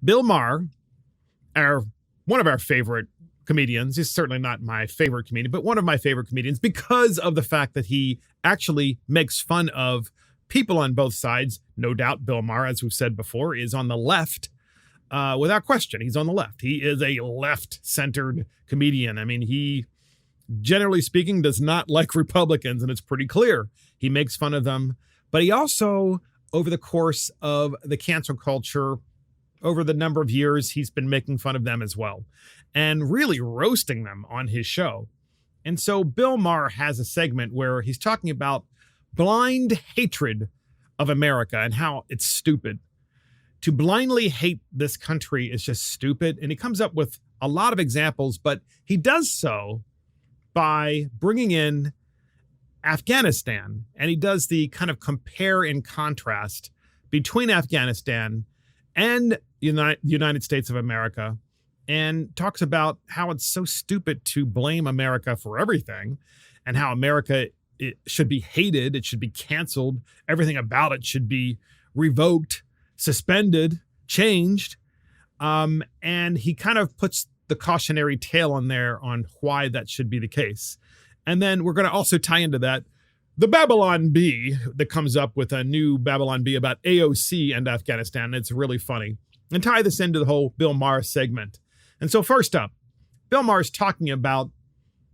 Bill Maher, one of our favorite comedians, he's certainly not my favorite comedian, but one of my favorite comedians because of the fact that he actually makes fun of people on both sides. No doubt Bill Maher, as we've said before, is on the left. Without question, he's on the left. He is a left-centered comedian. I mean, he, generally speaking, does not like Republicans, and it's pretty clear. He makes fun of them. But he also, over the course of the cancel culture, over the number of years, he's been making fun of them as well and really roasting them on his show. And so Bill Maher has a segment where he's talking about blind hatred of America and how it's stupid. To blindly hate this country is just stupid. And he comes up with a lot of examples, but he does so by bringing in Afghanistan. And he does the kind of compare and contrast between Afghanistan and United States of America, and talks about how it's so stupid to blame America for everything and how America, it should be hated. It should be canceled. Everything about it should be revoked, suspended, changed. And he kind of puts the cautionary tale on there on why that should be the case. And then we're going to also tie into that the Babylon Bee that comes up with a new Babylon Bee about AOC and Afghanistan. It's really funny. And tie this into the whole Bill Maher segment. And so first up, Bill Maher is talking about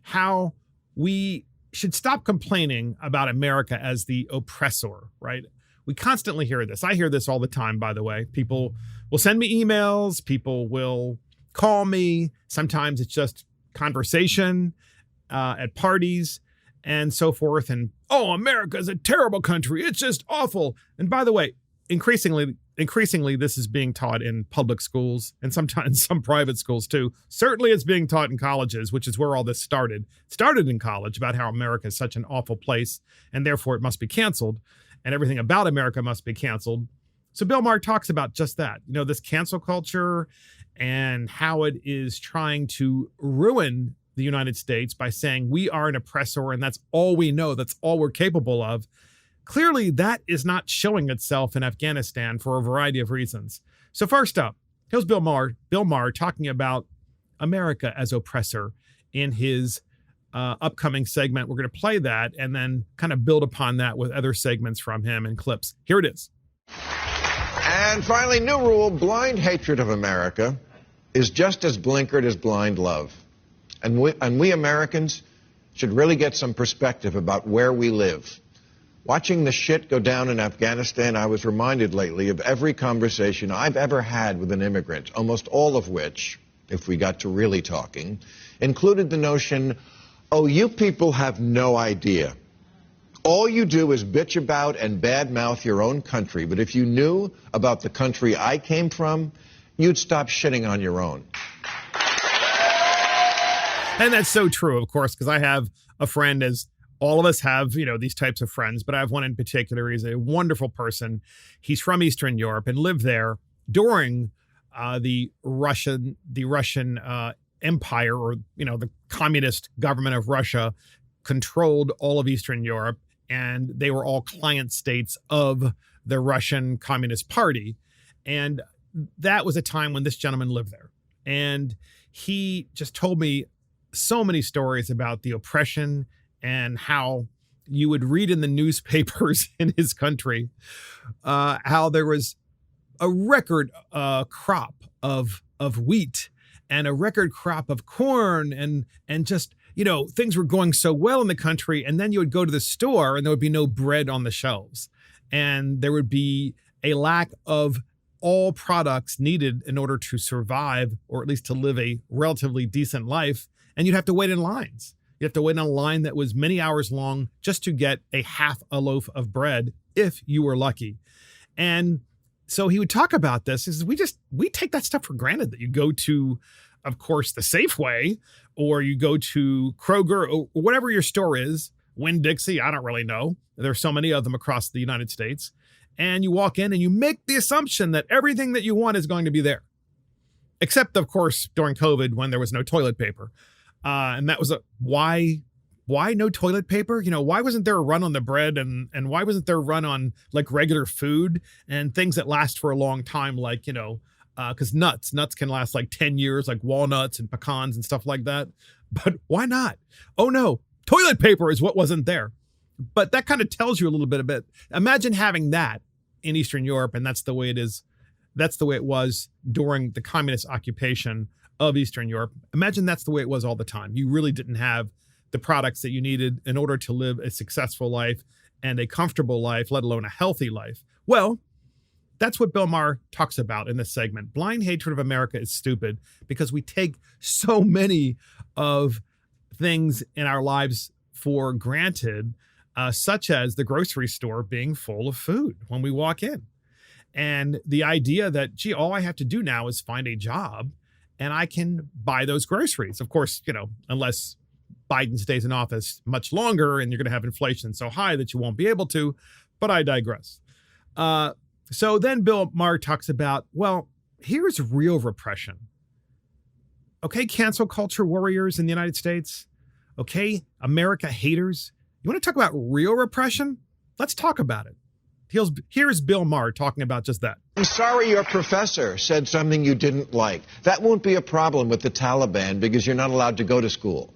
how we should stop complaining about America as the oppressor, right? We constantly hear this. I hear this all the time, by the way. People will send me emails. People will call me. Sometimes it's just conversation at parties and so forth. And, oh, America is a terrible country. It's just awful. And by the way, increasingly, this is being taught in public schools and sometimes some private schools too. Certainly it's being taught in colleges, which is where all this started. It started in college about how America is such an awful place and therefore it must be canceled and everything about America must be canceled. So Bill Maher talks about just that, this cancel culture and how it is trying to ruin the United States by saying we are an oppressor and that's all we know. That's all we're capable of. Clearly, that is not showing itself in Afghanistan for a variety of reasons. So first up, here's Bill Maher talking about America as oppressor in his upcoming segment. We're going to play that and then kind of build upon that with other segments from him and clips. Here it is. And finally, new rule, blind hatred of America is just as blinkered as blind love. And we Americans should really get some perspective about where we live. Watching the shit go down in Afghanistan, I was reminded lately of every conversation I've ever had with an immigrant, almost all of which, if we got to really talking, included the notion, oh, you people have no idea. All you do is bitch about and badmouth your own country, but if you knew about the country I came from, you'd stop shitting on your own. And that's so true, of course, because I have a friend, as all of us have, these types of friends, but I have one in particular. He's a wonderful person. He's from Eastern Europe and lived there during the Russian Empire, or, the communist government of Russia controlled all of Eastern Europe, and they were all client states of the Russian Communist Party. And that was a time when this gentleman lived there. And he just told me so many stories about the oppression and how you would read in the newspapers in his country, how there was a record crop of wheat and a record crop of corn and just, things were going so well in the country. And then you would go to the store and there would be no bread on the shelves. And there would be a lack of all products needed in order to survive, or at least to live a relatively decent life. And you'd have to wait in lines. You have to wait in a line that was many hours long just to get a half a loaf of bread if you were lucky. And so he would talk about this. He says, we take that stuff for granted, that you go to, of course, the Safeway, or you go to Kroger, or whatever your store is, Winn-Dixie, I don't really know. There's so many of them across the United States. And you walk in and you make the assumption that everything that you want is going to be there. Except, of course, during COVID when there was no toilet paper. And that was why no toilet paper? Why wasn't there a run on the bread and why wasn't there a run on like regular food and things that last for a long time, like, because nuts can last like 10 years, like walnuts and pecans and stuff like that. But why not? Oh no, toilet paper is what wasn't there. But that kind of tells you a little bit. Imagine having that in Eastern Europe, and that's the way it is. That's the way it was during the communist occupation of Eastern Europe. Imagine that's the way it was all the time. You really didn't have the products that you needed in order to live a successful life and a comfortable life, let alone a healthy life. Well, that's what Bill Maher talks about in this segment. Blind hatred of America is stupid because we take so many of things in our lives for granted, such as the grocery store being full of food when we walk in. And the idea that, gee, all I have to do now is find a job and I can buy those groceries. Of course, unless Biden stays in office much longer and you're going to have inflation so high that you won't be able to, but I digress. So then Bill Maher talks about, well, here's real repression. Okay, cancel culture warriors in the United States. Okay, America haters. You want to talk about real repression? Let's talk about it. Here's Bill Maher talking about just that. I'm sorry your professor said something you didn't like. That won't be a problem with the Taliban because you're not allowed to go to school.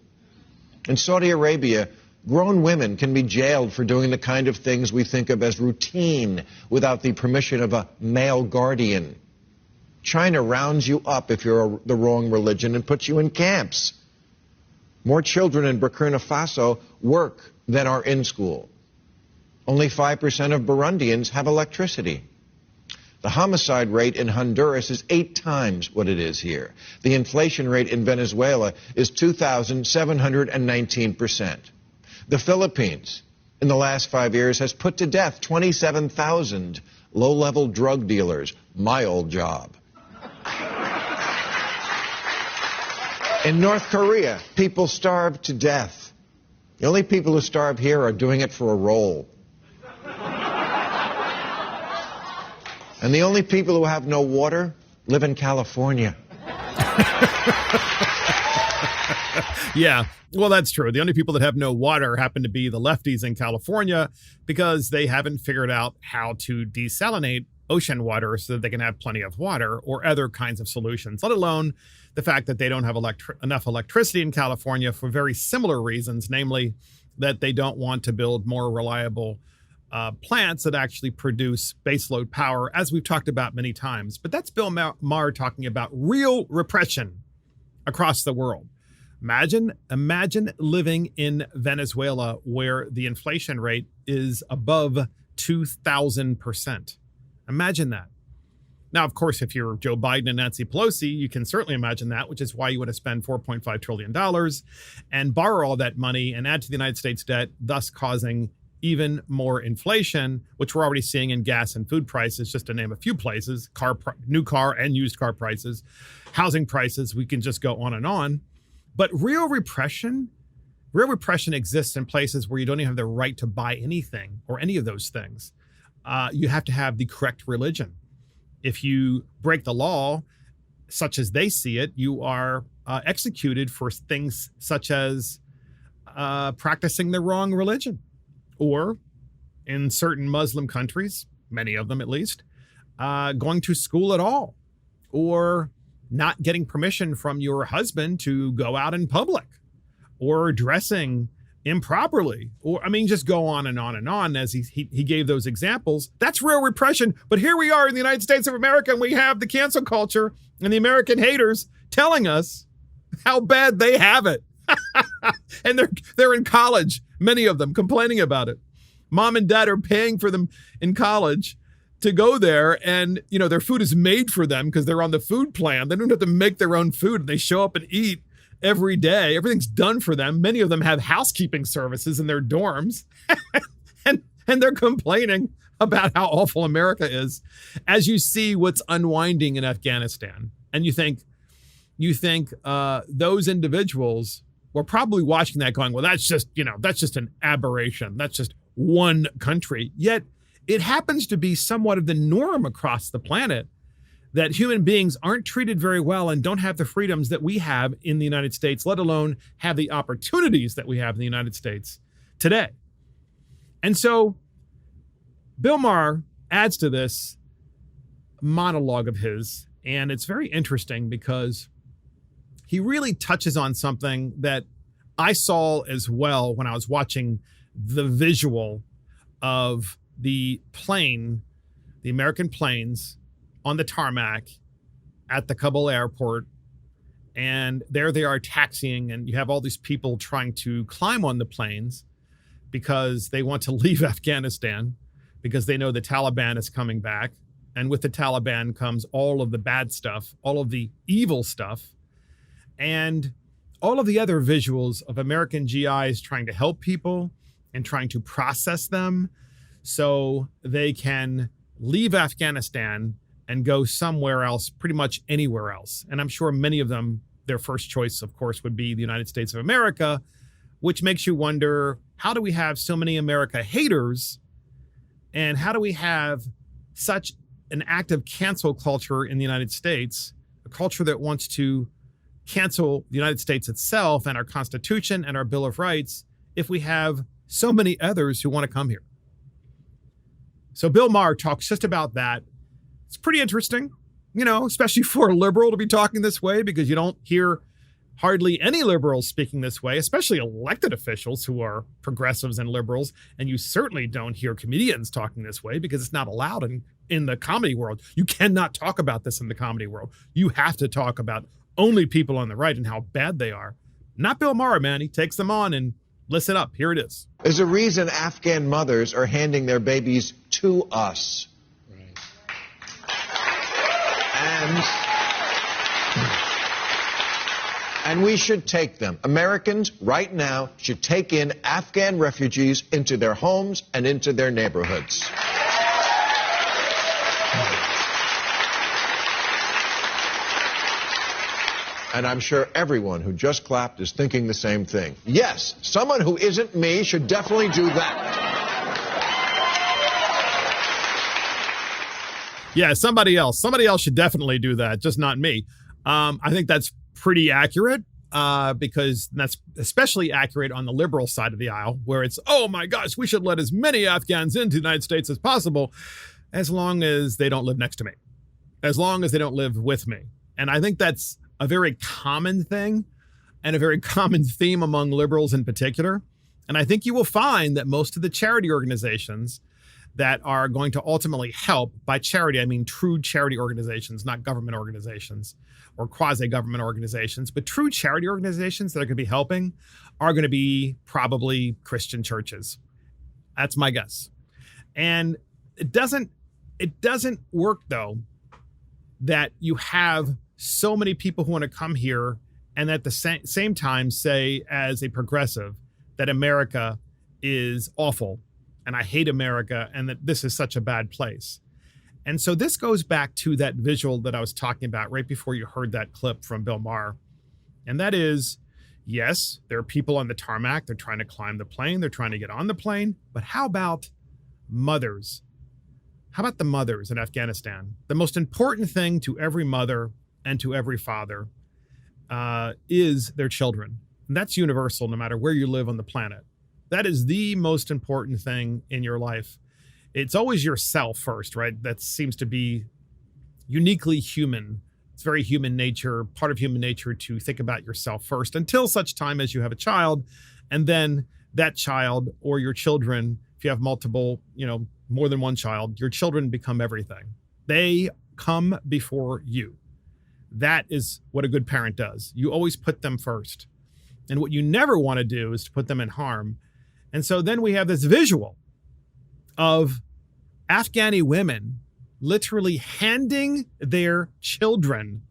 In Saudi Arabia, grown women can be jailed for doing the kind of things we think of as routine without the permission of a male guardian. China rounds you up if you're the wrong religion and puts you in camps. More children in Burkina Faso work than are in school. Only 5% of Burundians have electricity. The homicide rate in Honduras is 8 times what it is here. The inflation rate in Venezuela is 2,719%. The Philippines, in the last 5 years, has put to death 27,000 low-level drug dealers. My old job. In North Korea, people starve to death. The only people who starve here are doing it for a role. And the only people who have no water live in California. Yeah, well, that's true. The only people that have no water happen to be the lefties in California because they haven't figured out how to desalinate ocean water so that they can have plenty of water or other kinds of solutions, let alone the fact that they don't have enough electricity in California for very similar reasons, namely that they don't want to build more reliable plants that actually produce baseload power, as we've talked about many times. But that's Bill Maher talking about real repression across the world. Imagine living in Venezuela where the inflation rate is above 2,000%. Imagine that. Now, of course, if you're Joe Biden and Nancy Pelosi, you can certainly imagine that, which is why you want to spend $4.5 trillion and borrow all that money and add to the United States debt, thus causing even more inflation, which we're already seeing in gas and food prices, just to name a few places, new car and used car prices, housing prices, we can just go on and on. But real repression exists in places where you don't even have the right to buy anything or any of those things. You have to have the correct religion. If you break the law, such as they see it, you are executed for things such as practicing the wrong religion. Or in certain Muslim countries, many of them at least, going to school at all, or not getting permission from your husband to go out in public, or dressing improperly, or just go on and on and on as he gave those examples. That's real repression. But here we are in the United States of America, and we have the cancel culture and the American haters telling us how bad they have it. And they're in college, many of them complaining about it. Mom and dad are paying for them in college to go there, and their food is made for them because they're on the food plan. They don't have to make their own food. They show up and eat every day. Everything's done for them. Many of them have housekeeping services in their dorms, and they're complaining about how awful America is as you see what's unwinding in Afghanistan. And you think those individuals were probably watching that going, well, that's just an aberration. That's just one country. Yet it happens to be somewhat of the norm across the planet that human beings aren't treated very well and don't have the freedoms that we have in the United States, let alone have the opportunities that we have in the United States today. And so Bill Maher adds to this monologue of his, And it's very interesting because he really touches on something that I saw as well when I was watching the visual of the plane, the American planes on the tarmac at the Kabul airport. And there they are taxiing, and you have all these people trying to climb on the planes because they want to leave Afghanistan because they know the Taliban is coming back. And with the Taliban comes all of the bad stuff, all of the evil stuff, and all of the other visuals of American GIs trying to help people and trying to process them so they can leave Afghanistan and go somewhere else, pretty much anywhere else. And I'm sure many of them, their first choice, of course, would be the United States of America, which makes you wonder, how do we have so many America haters? And how do we have such an active cancel culture in the United States, a culture that wants to cancel the United States itself and our Constitution and our Bill of Rights if we have so many others who want to come here? So Bill Maher talks just about that. It's pretty interesting, especially for a liberal to be talking this way, because you don't hear hardly any liberals speaking this way, especially elected officials who are progressives and liberals. And you certainly don't hear comedians talking this way because it's not allowed in the comedy world. You cannot talk about this in the comedy world. You have to talk about only people on the right and how bad they are. Not Bill Maher, man. He takes them on and listen up. Here it is. There's a reason Afghan mothers are handing their babies to us. Right. And we should take them. Americans right now should take in Afghan refugees into their homes and into their neighborhoods. And I'm sure everyone who just clapped is thinking the same thing. Yes, someone who isn't me should definitely do that. Yeah, somebody else. Somebody else should definitely do that, just not me. I think that's pretty accurate because that's especially accurate on the liberal side of the aisle, where it's, oh my gosh, we should let as many Afghans into the United States as possible, as long as they don't live next to me, as long as they don't live with me. And I think that's a very common thing and a very common theme among liberals in particular. And I think you will find that most of the charity organizations that are going to ultimately help, by charity, I mean true charity organizations, not government organizations or quasi-government organizations, but true charity organizations that are going to be helping are going to be probably Christian churches. That's my guess. And it doesn't work, though, that you have so many people who want to come here and at the same time say, as a progressive, that America is awful and I hate America and that this is such a bad place. And so this goes back to that visual that I was talking about right before you heard that clip from Bill Maher. And that is, yes, there are people on the tarmac. They're trying to climb the plane. They're trying to get on the plane. But how about mothers? How about the mothers in Afghanistan? The most important thing to every mother and to every father is their children. And that's universal no matter where you live on the planet. That is the most important thing in your life. It's always yourself first, right? That seems to be uniquely human. It's very human nature, part of human nature to think about yourself first until such time as you have a child. And then that child or your children, if you have multiple, more than one child, your children become everything. They come before you. That is what a good parent does. You always put them first. And what you never want to do is to put them in harm. And so then we have this visual of Afghani women literally handing their children,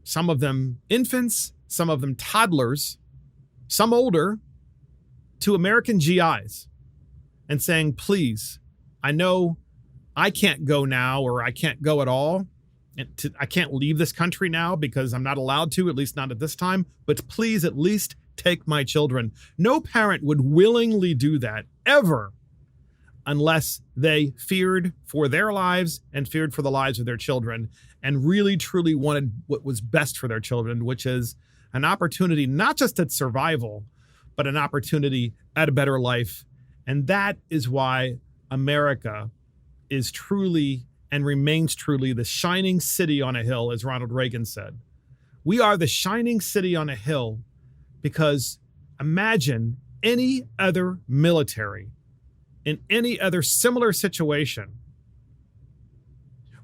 some of them infants, some of them toddlers, some older, to American GIs and saying, please, I know I can't go now or I can't go at all. I can't leave this country now because I'm not allowed to, at least not at this time, but please at least take my children. No parent would willingly do that ever unless they feared for their lives and feared for the lives of their children and really truly wanted what was best for their children, which is an opportunity not just at survival, but an opportunity at a better life. And that is why America is truly and remains truly the shining city on a hill, as Ronald Reagan said. We are the shining city on a hill because imagine any other military in any other similar situation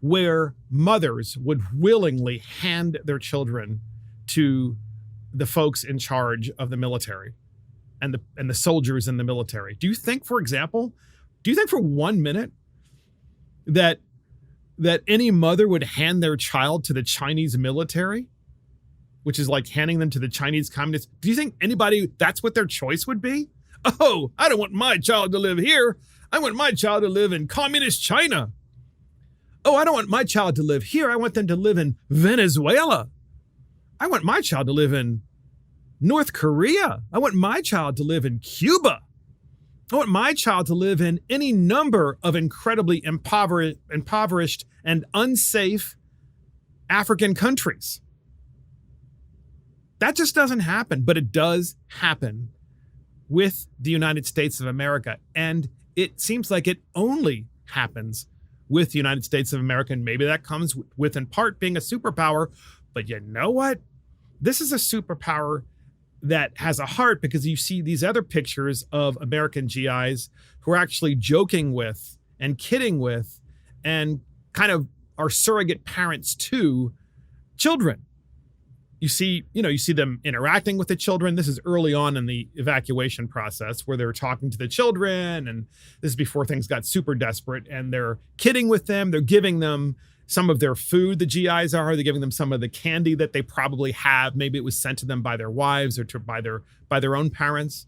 where mothers would willingly hand their children to the folks in charge of the military and the soldiers in the military. Do you think, for example, for 1 minute that any mother would hand their child to the Chinese military, which is like handing them to the Chinese communists? Do you think that's what their choice would be? Oh, I don't want my child to live here. I want my child to live in communist China. Oh, I don't want my child to live here. I want them to live in Venezuela. I want my child to live in North Korea. I want my child to live in Cuba. I want my child to live in any number of incredibly impoverished and unsafe African countries. That just doesn't happen, but it does happen with the United States of America. And it seems like it only happens with the United States of America. And maybe that comes with, in part, being a superpower. But you know what? This is a superpower that has a heart, because you see these other pictures of American GIs who are actually joking with and kidding with and kind of are surrogate parents to children. You see them interacting with the children. This is early on in the evacuation process where they're talking to the children, and this is before things got super desperate, and they're kidding with them. They're giving them some of their food, the GIs are. They're giving them some of the candy that they probably have. Maybe it was sent to them by their wives or by their own parents.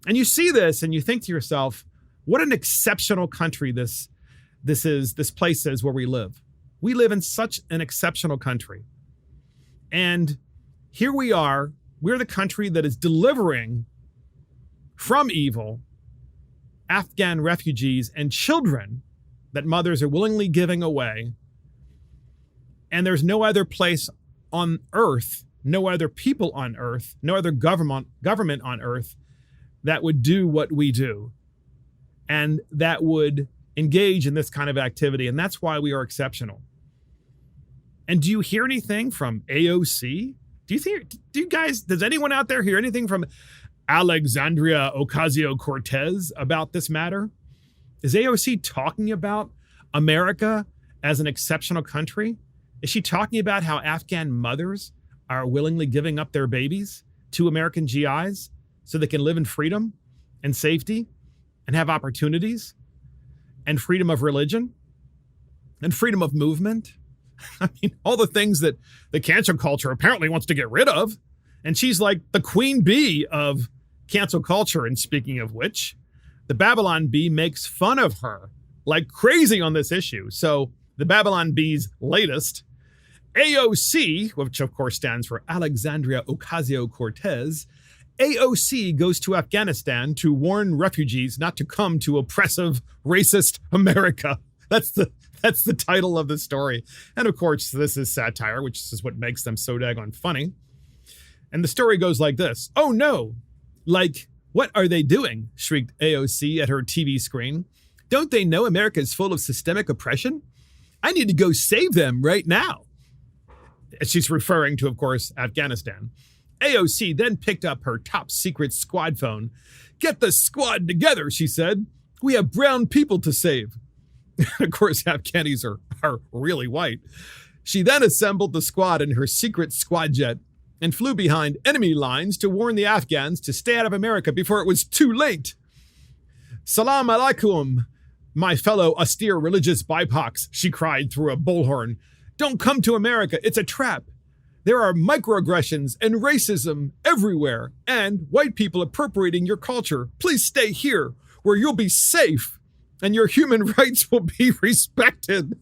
And you see this and you think to yourself, what an exceptional country this place is where we live. We live in such an exceptional country. And here we are, we're the country that is delivering from evil Afghan refugees and children that mothers are willingly giving away. And there's no other place on earth, no other people on earth, no other government on earth that would do what we do and that would engage in this kind of activity. And that's why we are exceptional. And do you hear anything from AOC? Does anyone out there hear anything from Alexandria Ocasio-Cortez about this matter? Is AOC talking about America as an exceptional country? Is she talking about how Afghan mothers are willingly giving up their babies to American GIs so they can live in freedom and safety and have opportunities and freedom of religion and freedom of movement? I mean, all the things that the cancel culture apparently wants to get rid of. And she's like the queen bee of cancel culture. And speaking of which, the Babylon Bee makes fun of her like crazy on this issue. So the Babylon Bee's latest, AOC, which of course stands for Alexandria Ocasio-Cortez, AOC goes to Afghanistan to warn refugees not to come to oppressive, racist America. That's the title of the story. And of course, this is satire, which is what makes them so daggone funny. And the story goes like this. Oh no, like, what are they doing? Shrieked AOC at her TV screen. Don't they know America is full of systemic oppression? I need to go save them right now. She's referring to, of course, Afghanistan. AOC then picked up her top secret squad phone. Get the squad together, she said. We have brown people to save. Of course, Afghanis are really white. She then assembled the squad in her secret squad jet and flew behind enemy lines to warn the Afghans to stay out of America before it was too late. Salam alaikum, my fellow austere religious BIPOCs, she cried through a bullhorn. Don't come to America. It's a trap. There are microaggressions and racism everywhere, and white people appropriating your culture. Please stay here where you'll be safe and your human rights will be respected.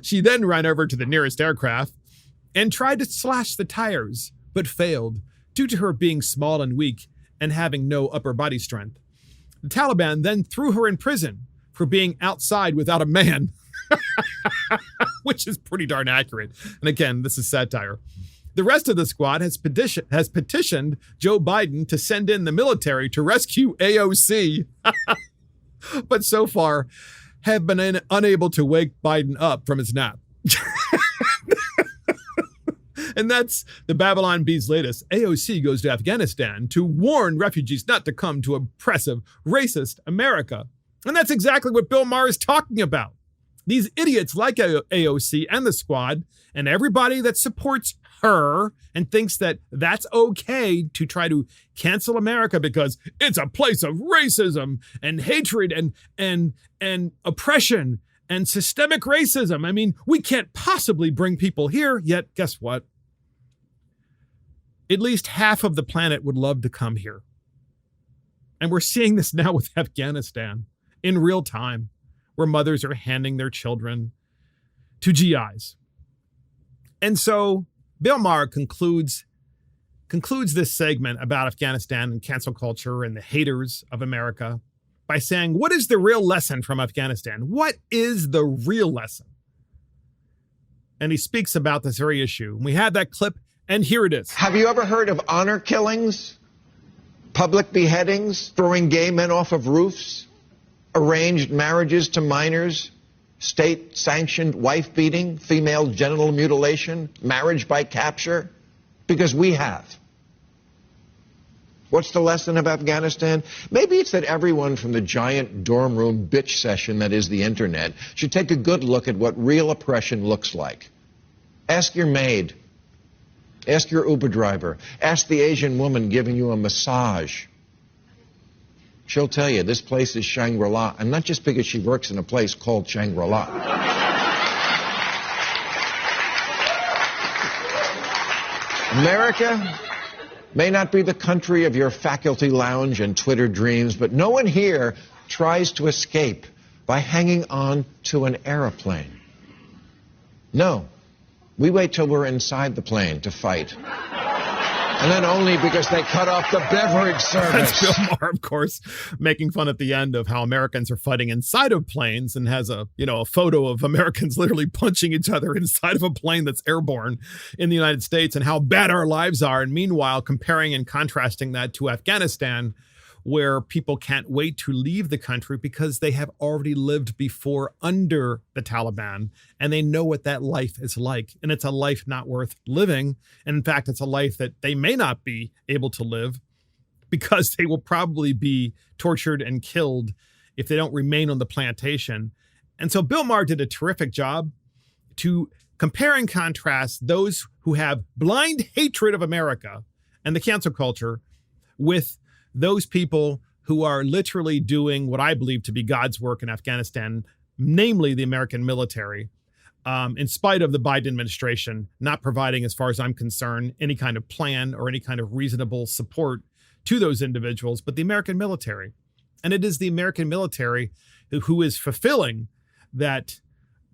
She then ran over to the nearest aircraft and tried to slash the tires, but failed due to her being small and weak and having no upper body strength. The Taliban then threw her in prison for being outside without a man, which is pretty darn accurate. And again, this is satire. The rest of the squad has petitioned Joe Biden to send in the military to rescue AOC. But so far, have been unable to wake Biden up from his nap. And that's the Babylon Bee's latest. AOC goes to Afghanistan to warn refugees not to come to oppressive, racist America. And that's exactly what Bill Maher is talking about. These idiots like AOC and the squad and everybody that supports her and thinks that that's okay to try to cancel America because it's a place of racism and hatred and oppression and systemic racism. I mean, we can't possibly bring people here, yet guess what? At least half of the planet would love to come here. And we're seeing this now with Afghanistan in real time, where mothers are handing their children to GIs. And so Bill Maher concludes this segment about Afghanistan and cancel culture and the haters of America by saying, what is the real lesson from Afghanistan? What is the real lesson? And he speaks about this very issue. We had that clip, and here it is. Have you ever heard of honor killings, public beheadings, throwing gay men off of roofs, arranged marriages to minors, state-sanctioned wife beating, female genital mutilation, marriage by capture? Because we have. What's the lesson of Afghanistan? Maybe it's that everyone from the giant dorm room bitch session that is the internet should take a good look at what real oppression looks like. Ask your maid. Ask your Uber driver. Ask the Asian woman giving you a massage. She'll tell you this place is Shangri-La, and not just because she works in a place called Shangri-La. America may not be the country of your faculty lounge and Twitter dreams, but no one here tries to escape by hanging on to an airplane. No. We wait till we're inside the plane to fight. And then only because they cut off the beverage service. That's Bill Maher, of course, making fun at the end of how Americans are fighting inside of planes, and has a photo of Americans literally punching each other inside of a plane that's airborne in the United States, and how bad our lives are. And meanwhile, comparing and contrasting that to Afghanistan, where people can't wait to leave the country because they have already lived before under the Taliban, and they know what that life is like. And it's a life not worth living. And in fact, it's a life that they may not be able to live because they will probably be tortured and killed if they don't remain on the plantation. And so Bill Maher did a terrific job to compare and contrast those who have blind hatred of America and the cancel culture with those people who are literally doing what I believe to be God's work in Afghanistan, namely the American military, in spite of the Biden administration not providing, as far as I'm concerned, any kind of plan or any kind of reasonable support to those individuals, but the American military. And it is the American military who is fulfilling that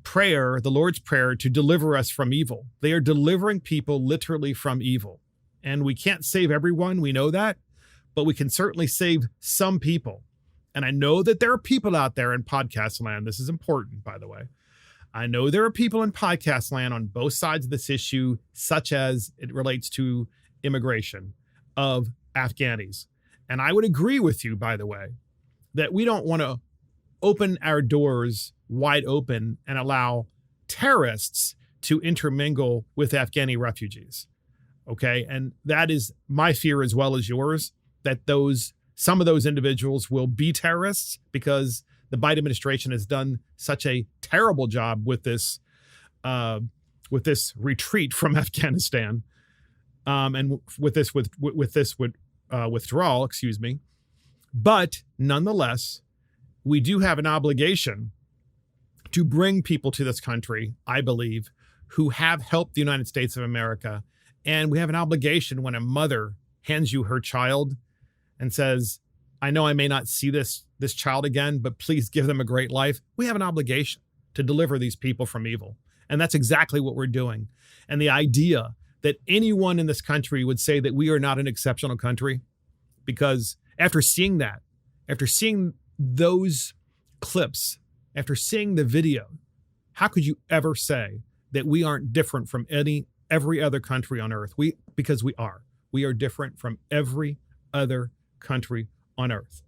prayer, the Lord's Prayer, to deliver us from evil. They are delivering people literally from evil. And we can't save everyone, we know that, but we can certainly save some people. And I know that there are people out there in podcast land. This is important, by the way. I know there are people in podcast land on both sides of this issue, such as it relates to immigration of Afghanis. And I would agree with you, by the way, that we don't want to open our doors wide open and allow terrorists to intermingle with Afghani refugees. Okay. And that is my fear as well as yours, that some of those individuals will be terrorists because the Biden administration has done such a terrible job with this retreat from Afghanistan, and with this withdrawal, excuse me. But nonetheless, we do have an obligation to bring people to this country, I believe, who have helped the United States of America. And we have an obligation when a mother hands you her child and says, I know I may not see this child again, but please give them a great life. We have an obligation to deliver these people from evil. And that's exactly what we're doing. And the idea that anyone in this country would say that we are not an exceptional country, because after seeing that, after seeing those clips, after seeing the video, how could you ever say that we aren't different from every other country on earth? Because we are. We are different from every other country on earth.